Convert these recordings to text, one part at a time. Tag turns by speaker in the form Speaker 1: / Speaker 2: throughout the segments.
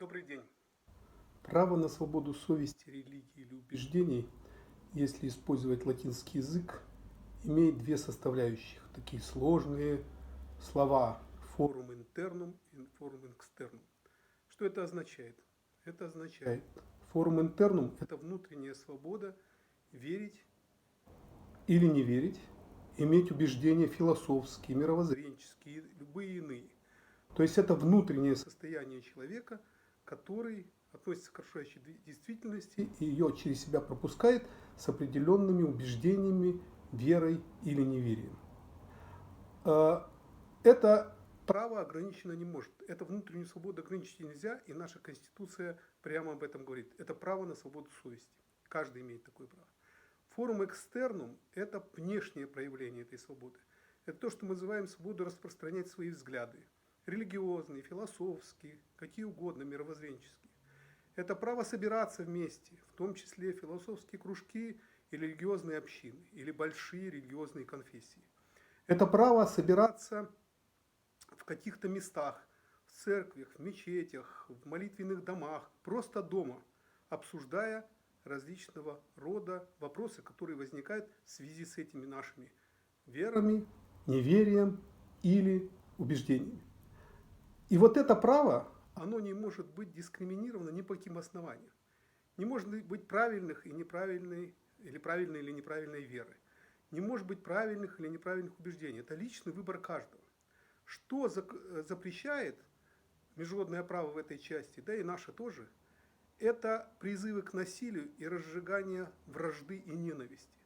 Speaker 1: Добрый день.
Speaker 2: Право на свободу совести, религии или убеждений, если использовать латинский язык, имеет две составляющих, такие сложные слова forum internum и forum externum. Что это означает? Это означает, forum internum – это внутренняя свобода верить или не верить, иметь убеждения философские, мировоззренческие, любые иные. То есть это внутреннее состояние человека, который относится к окружающей действительности и ее через себя пропускает с определенными убеждениями, верой или неверием. Это право ограничено не может. Это внутреннюю свободу ограничить нельзя, и наша Конституция прямо об этом говорит. Это право на свободу совести. Каждый имеет такое право. Форум экстернум – это внешнее проявление этой свободы. Это то, что мы называем свободу распространять свои взгляды. Религиозные, философские, какие угодно, мировоззренческие. Это право собираться вместе, в том числе философские кружки и религиозные общины, или большие религиозные конфессии. Это право собираться в каких-то местах, в церквях, в мечетях, в молитвенных домах, просто дома, обсуждая различного рода вопросы, которые возникают в связи с этими нашими верами, неверием или убеждениями. И вот это право, оно не может быть дискриминировано ни по каким основаниям. Не может быть правильных и неправильной, или правильной или неправильной веры. Не может быть правильных или неправильных убеждений. Это личный выбор каждого. Что запрещает международное право в этой части, да и наше тоже, это призывы к насилию и разжигание вражды и ненависти.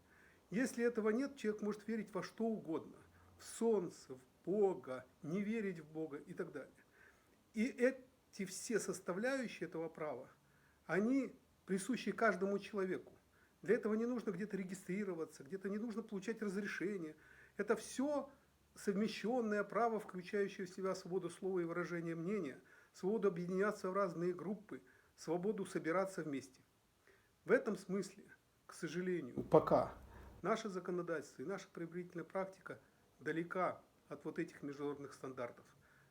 Speaker 2: Если этого нет, человек может верить во что угодно. В солнце, в Бога, не верить в Бога и так далее. И эти все составляющие этого права, они присущи каждому человеку. Для этого не нужно где-то регистрироваться, где-то не нужно получать разрешение. Это все совмещенное право, включающее в себя свободу слова и выражения мнения, свободу объединяться в разные группы, свободу собираться вместе. В этом смысле, к сожалению, пока наше законодательство и наша приобретительная практика далека от вот этих международных стандартов.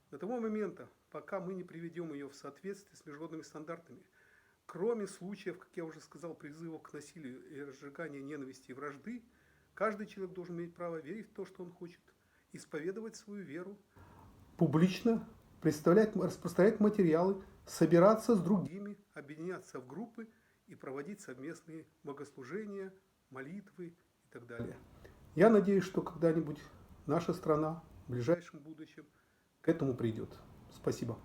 Speaker 2: До того момента, пока мы не приведем ее в соответствие с международными стандартами, кроме случаев, как я уже сказал, призывов к насилию и разжиганию ненависти и вражды, каждый человек должен иметь право верить в то, что он хочет, исповедовать свою веру, публично распространять материалы, собираться с другими, объединяться в группы и проводить совместные богослужения, молитвы и так далее. Я надеюсь, что когда-нибудь наша страна в ближайшем будущем к этому придет. Спасибо.